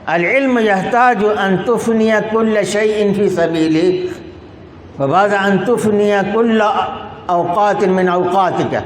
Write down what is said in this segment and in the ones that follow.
العلم يحتاج أن تفني كل شيء في سبيله، وبعد أن تفني كل أوقات من أوقاتك،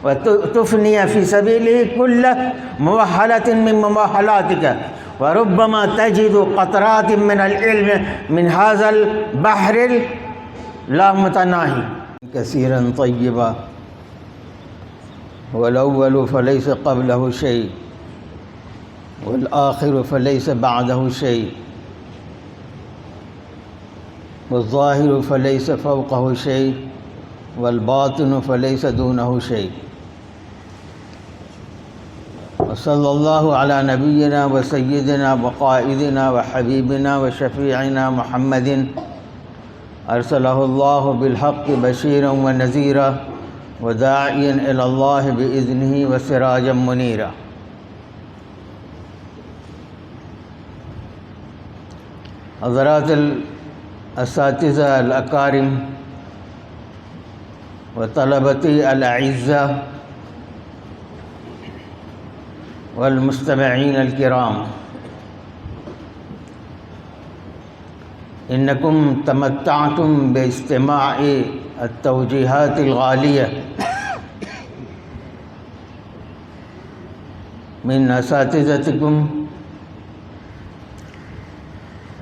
وتفني في سبيله كل مؤهلة من مؤهلاتك، وربما تجد قطرات من العلم من هذا البحر لا متناهي كثيرا طيبا، والأول فليس قبله شيء، والآخر فليس بعده شيء، والظاهر فليس فوقه شيء، والباطن فليس دونه شيء. وصلى الله على نبينا وسيدنا وقائدنا وحبيبنا وشفيعنا محمد، أرسله الله بالحق بشيرا ونذيرا وداعيا إلى الله بإذنه وسراجا منيرا. حضرات الأساتذة الأكارم وطلبتي الأعزاء والمستمعين الكرام، إنكم تمتعتم باستماع التوجيهات الغالية من أساتذتكم،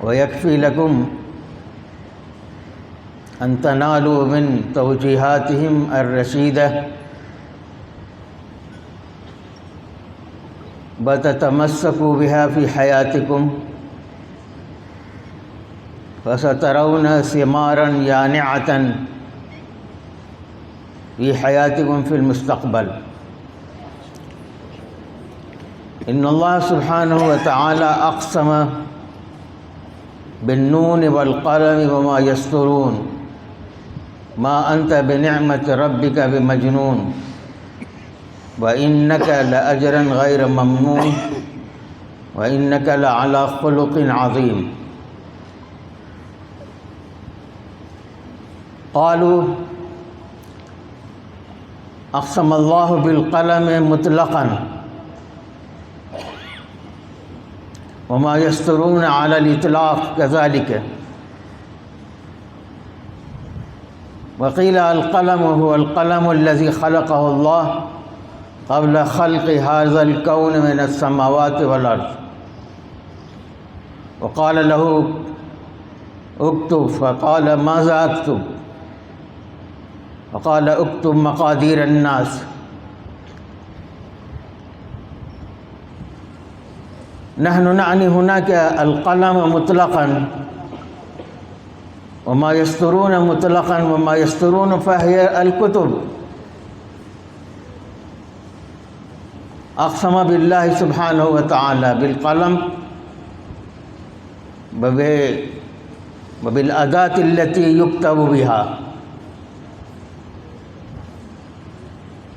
ويكفي لكم أن تنالوا من توجيهاتهم الرشيدة وتتمسكوا بها في حياتكم، فسترون ثمارا يانعة في حياتكم في المستقبل. إن الله سبحانه وتعالى أقسم بالنون والقلم وما يسطرون، ما أنت بنعمة ربك بمجنون، وإنك لأجرا غير ممنون، وإنك لعلى خلق عظيم. قالوا أقسم الله بالقلم مطلقا، وما يسطرون على الإطلاق كذلك. وقيل القلم هو القلم الذي خلقه الله قبل خلق هذا الكون من السماوات والأرض، وقال له اكتب، فقال ماذا أكتب؟ فقال اكتب مقادير الناس. نحن نعني هناك القلم مطلقا، وما يسطرون مطلقا، وما يسطرون فهي الكتب. أقسم بالله سبحانه وتعالى بالقلم وبالأداة التي يكتب بها،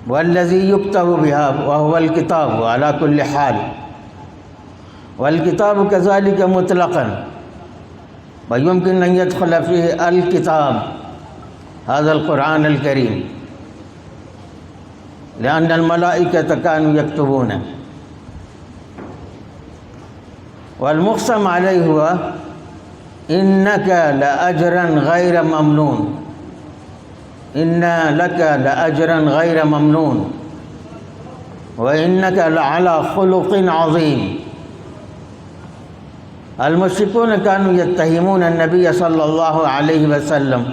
والذي يكتب بها وهو الكتاب على كل حال، والكتاب كذلك مطلقا، ويمكن أن يدخل فيه الكتاب هذا القرآن الكريم، لأن الملائكة كانوا يكتبون. والمقسم عليه هو إنك لأجرا غير ممنون، إن لك لأجرا غير ممنون، وإنك لعلى خلق عظيم. المشركون كانوا يتهمون النبي صلى الله عليه وسلم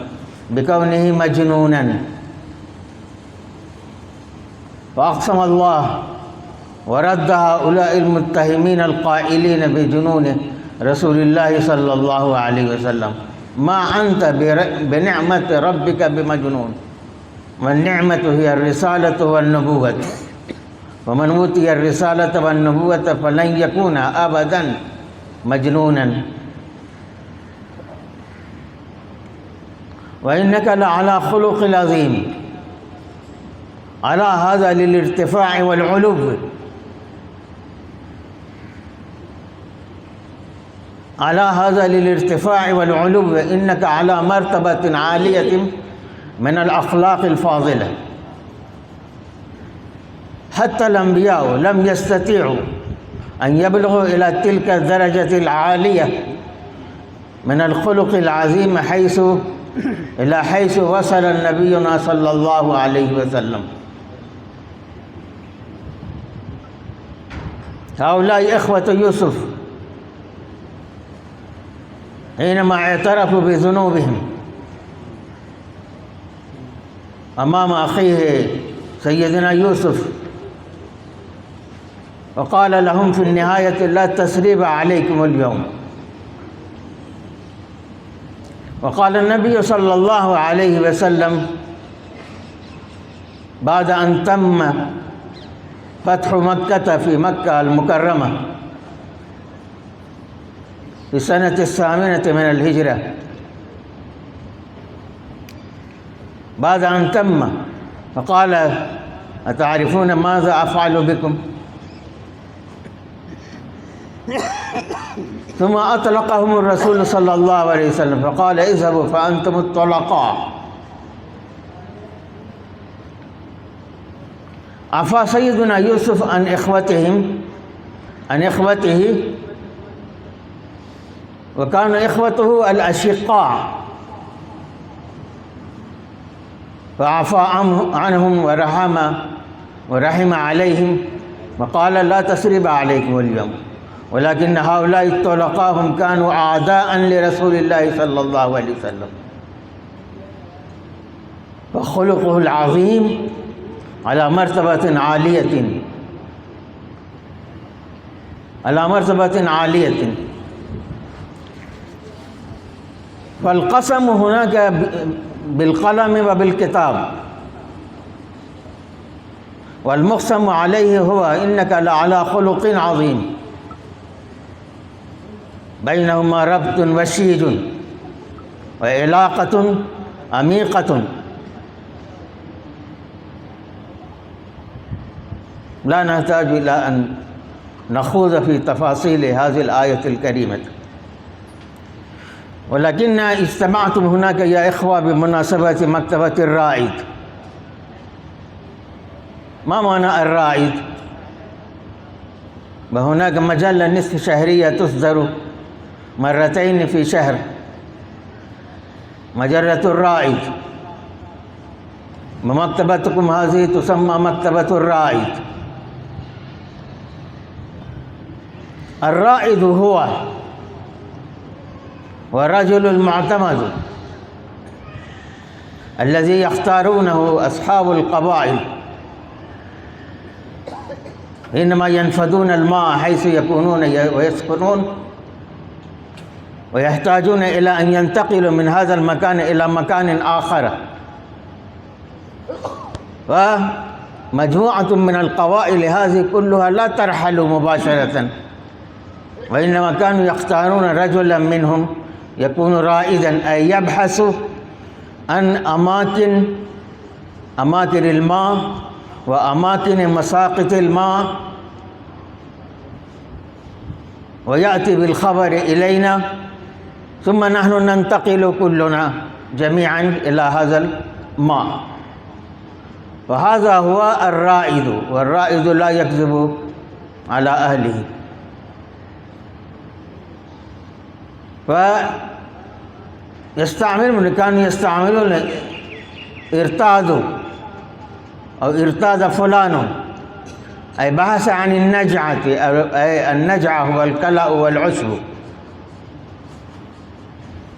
بكونه مجنونا، فأقسم الله ورد هؤلاء المتهمين القائلين بجنون رسول الله صلى الله عليه وسلم: ما أنت بنعمة ربك بمجنون. والنعمة هي الرسالة والنبوة، ومن أوتي الرسالة والنبوة فلن يكون أبدا مجنونا. وإنك لعلى خلق عظيم. على هذا للارتفاع والعلو، على هذا للارتفاع والعلو، إنك على مرتبة عالية من الأخلاق أن يبلغوا إلى تلك الدرجة العالية من الخلق العظيم إلى حيث وصل نبينا صلى الله عليه وسلم. هؤلاء إخوة يوسف حينما اعترفوا بذنوبهم أمام أخيه سيدنا يوسف، وقال لهم في النهاية: لا تثريب عليكم اليوم. وقال النبي صلى الله عليه وسلم بعد أن تم فتح مكة في مكة المكرمة في السنة 8 من الهجرة، بعد أن تم، فقال: أتعرفون ماذا أفعل بكم؟ ثم أطلقهم الرسول صلى الله عليه وسلم فقال: اذهبوا فأنتم الطلقاء. عفا سيدنا يوسف عن إخوته، وكان إخوته الأشقاء، فعفى عنهم ورحم عليهم، وقال: لا تثريب عليكم اليوم. ولكن هؤلاء الطلقاء هم كانوا أعداء لرسول الله صلى الله عليه وسلم، فخلقه العظيم على مرتبة عالية. فالقسم هناك بالقلم وبالكتاب، والمقسم عليه هو: إنك لعلى خلق عظيم. بينهما ربط وشيج وعلاقة عميقة لا نحتاج إلى أن نخوض في تفاصيل هذه الآية الكريمة، ولكن اجتمعتم هناك يا إخوة بمناسبة مكتبة الرائد. ما معنى الرائد؟ وهناك مجلة نصف شهرية تصدر مرتين في شهر، مجلة الرائد، ومكتبتكم هذه تسمى مكتبة الرائد. الرائد هو الرجل المعتمد الذي يختارونه أصحاب القبائل حينما ينفذون الماء حيث يكونون ويسكنون، ويحتاجون إلى أن ينتقلوا من هذا المكان إلى مكان آخر. ومجموعة من القبائل هذه كلها لا ترحل مباشرة، وإنما كانوا يختارون رجلا منهم يكون رائدا، أي يبحث عن أماكن الماء وأماكن مساقط الماء، ويأتي بالخبر إلينا، ثم نحن ننتقل كلنا جميعا إلى هذا الماء. وهذا هو الرائد، والرائد لا يكذب على أهله. كانوا يستعملون ارتادوا أو ارتاد فلان، أي بحث عن النجعة، أي النجعة هو الكلأ والعشب،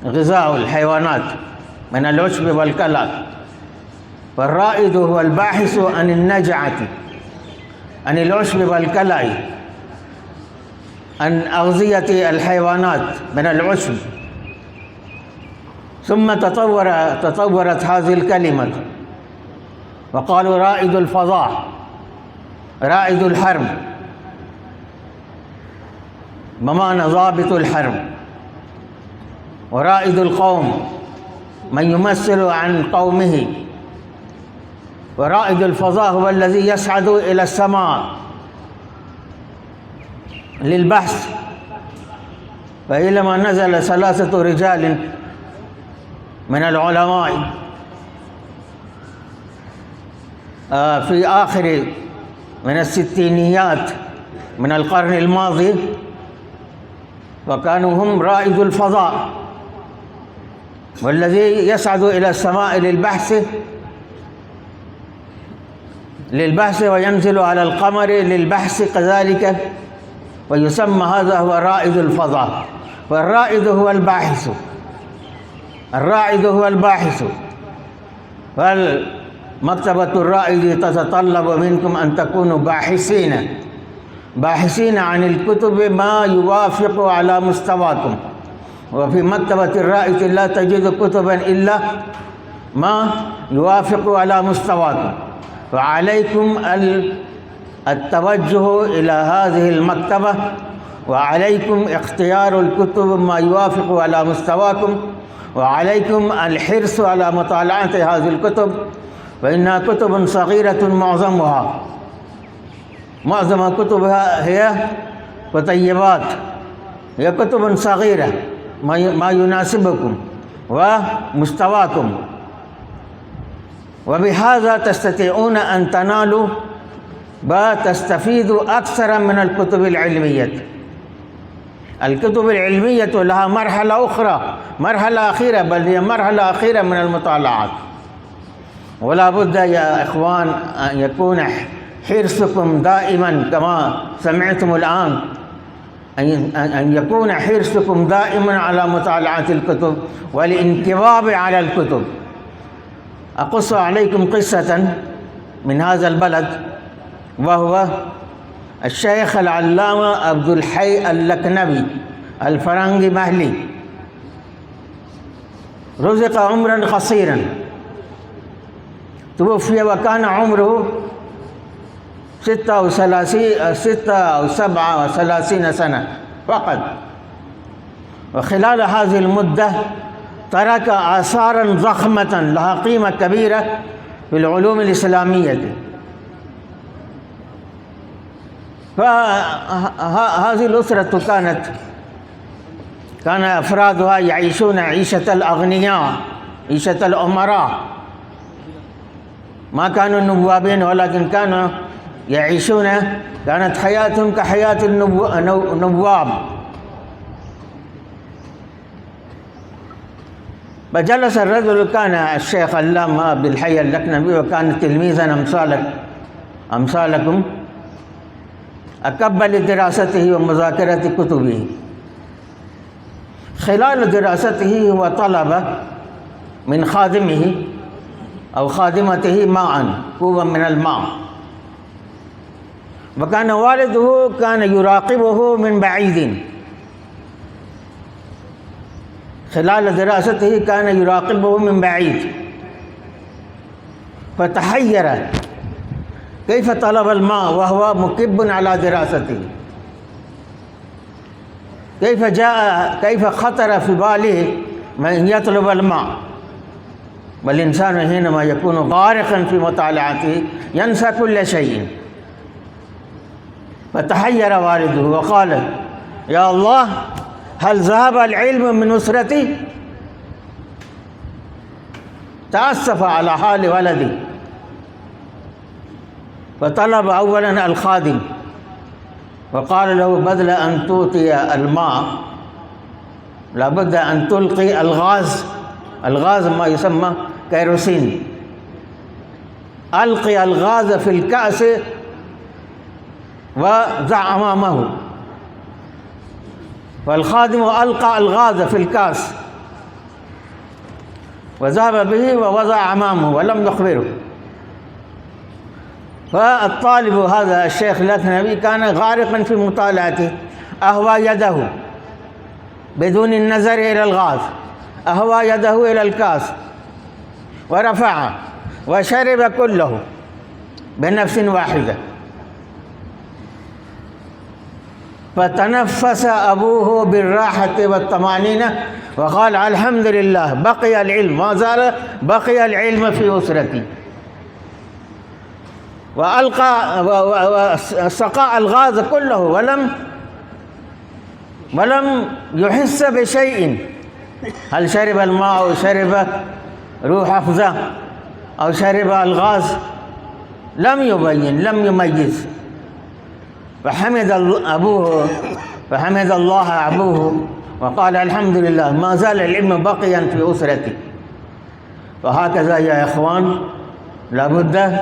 غذاء الحيوانات من العشب والكلأ. فالرائد هو الباحث عن النجعة، عن العشب والكلأ، عن أغذية الحيوانات من العشب. ثم تطورت هذه الكلمة، وقالوا رائد الفضاء، رائد الحرب، بمعنى ضابط الحرب. ورائد القوم من يمثل عن قومه. ورائد الفضاء هو الذي يصعد إلى السماء للبحث. فإنما نزل 3 رجال من العلماء في آخر من الستينيات من القرن الماضي، وكانوا هم رائد الفضاء، والذي يصعد إلى السماء للبحث وينزل على القمر للبحث كذلك، ويسمى هذا هو رائد الفضاء. والرائد هو الباحث، الرائد هو الباحث. فالمكتبة الرائد تتطلب منكم أن تكونوا باحثين عن الكتب ما يوافق على مستواكم. وفي مكتبة الرائد لا تجد كتبا إلا ما يوافق على مستواكم، فعليكم التوجه إلى هذه المكتبة، وعليكم اختيار الكتب ما يوافق على مستواكم، وعليكم الحرص على مطالعة هذه الكتب، فإنها كتب صغيرة معظم كتبها هي كتيبات، هي كتب صغيرة ما يناسبكم ومستواكم، وبهذا تستطيعون أن تنالوا وتستفيدوا أكثر من الكتب العلمية. الكتب العلمية لها مرحلة أخرى، مرحلة أخيرة، بل هي مرحلة أخيرة من المطالعات. ولا بد يا إخوان أن يكون حرصكم دائما كما سمعتم الآن، أن يكون حرصكم دائما على مطالعة الكتب والانكباب على الكتب. أقص عليكم قصة من هذا البلد، وهو الشيخ العلامة عبد الحي اللكنبي الفرنجي مهلي، رزق عمرا قصيرا، توفي وكان عمره 36 أو 37 سنة فقط. وخلال هذه المدة ترك آثارا ضخمة لها قيمة كبيرة في العلوم الإسلامية. فهذه الأسرة كان أفرادها يعيشون عيشة الأغنياء، عيشة الأمراء، ما كانوا نوابين، ولكن كانوا يعيشون، كانت حياتهم كحياة النواب. فجلس الرجل، كان الشيخ علامة عبد الحي اللكنبي، وكان تلميذا أمثالكم، أكب لدراسته ومذاكرة كتبه. خلال دراسته هو طلب من خادمه أو خادمته ماء، كوبا من الماء، وكان والده كان يراقبه من بعيد. خلال دراسته كان يراقبه من بعيد، فتحير كيف طلب الماء وهو مكب على دراسته، كيف خطر في باله من يطلب الماء. والإنسان حينما يكون غارقا في مطالعته ينسى كل شيء. فتحير والده وقال: يا الله، هل ذهب العلم من أسرتي؟ تأسف على حال ولدي، فطلب أولا الخادم وقال له: بدل أن توطي الماء لابد أن تلقي الغاز ما يسمى كيروسين. ألقي الغاز في الكأس وضع أمامه. فالخادم ألقى الغاز في الكأس وذهب به ووضع أمامه ولم يخبره. فالطالب هذا الشيخ اللكنبي كان غارقا في مطالعته، أهوى يده بدون النظر إلى الغاز، أهوى يده إلى الكاس ورفعه وشرب كله بنفس واحدة. فتنفس أبوه بالراحة والطمأنينة وقال: الحمد لله، بقي العلم، ما زال بقي العلم في أسرتي. وألقى وسقى الغاز كله ولم يحس بشيء. هل شرب الماء أو شرب روح حفظة أو شرب الغاز؟ لم يبين، لم يميز. فحمد الله أبوه وقال الحمد لله ما زال العلم بقيا في أسرتي. فهكذا يا إخوان لابد.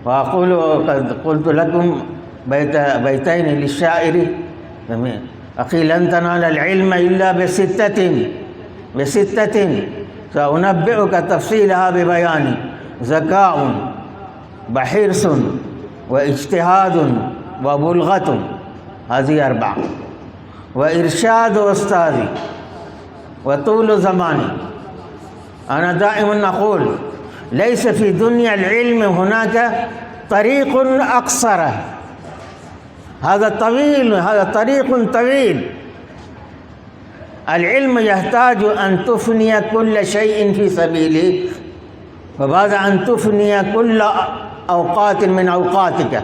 وأقول قد قلت لكم بيتين للشاعر: أخي لن تنال العلم إلا بستة سأنبئك تفصيلها ببيان: ذكاء وحرص واجتهاد وبلغة، هذه 4، وإرشاد أستاذ وطول زماني. أنا دائما أقول ليس في دنيا العلم هناك طريق أقصر، هذا طريق طويل. العلم يحتاج أن تفني كل شيء في سبيله، وبعد أن تفني كل أوقات من أوقاتك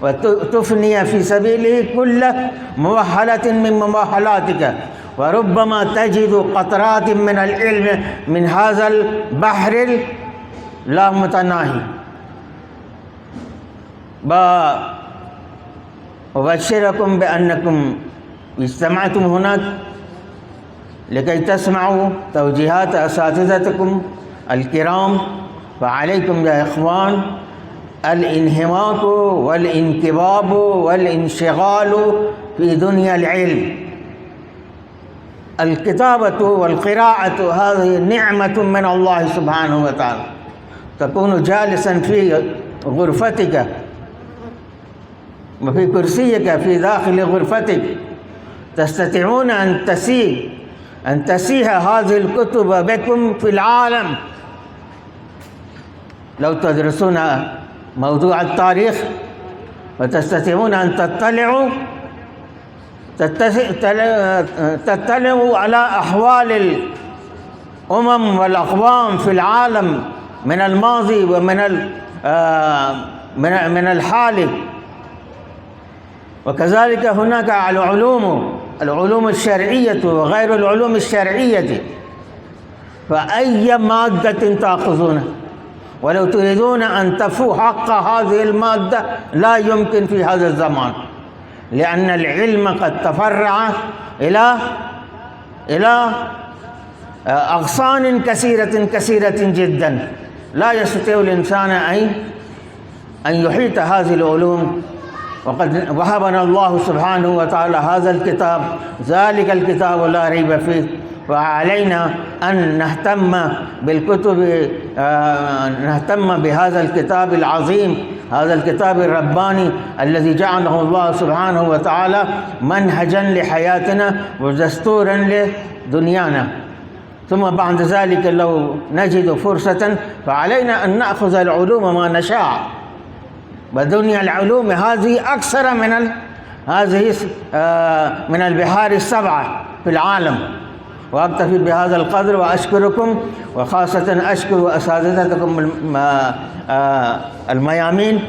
وتفني في سبيله كل موهلة من مواهلاتك، وربما تجد قطرات من العلم من هذا البحر لا متناهي. وأبشركم بأنكم اجتمعتم هناك لكي تسمعوا توجيهات أساتذتكم الكرام. فعليكم يا إخوان الانهماك والانكباب والانشغال في دنيا العلم. الكتابة والقراءة هذه نعمة من الله سبحانه وتعالى. تكون جالسا في غرفتك وفي كرسيك في داخل غرفتك، تستطيعون أن تسيح هذه الكتب بكم في العالم. لو تدرسون موضوع التاريخ وتستطيعون أن تطلعوا على أحوال الأمم والأقوام في العالم من الماضي ومن من الحال. وكذلك هناك العلوم الشرعية وغير العلوم الشرعية. فأي مادة تأخذونها ولو تريدون أن تفوا حق هذه المادة لا يمكن في هذا الزمان، لأن العلم قد تفرع إلى أغصان كثيرة جدا، لا يستطيع الإنسان أن يحيط هذه العلوم. وقد وهبنا الله سبحانه وتعالى هذا الكتاب، ذلك الكتاب لا ريب فيه. وعلينا أن نهتم بالكتب، نهتم بهذا الكتاب العظيم، هذا الكتاب الرباني الذي جعله الله سبحانه وتعالى منهجا لحياتنا ودستورا لدنيانا. ثم بعد ذلك لو نجد فرصة فعلينا أن نأخذ العلوم ما نشاء. ودنيا العلوم هذه أكثر من البحار 7 في العالم. وأكتفي بهذا القدر وأشكركم، وخاصة أشكر أساتذتكم الميامين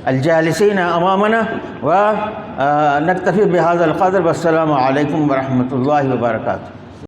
الجالسين أمامنا. ونكتفي بهذا القدر، والسلام عليكم ورحمة الله وبركاته.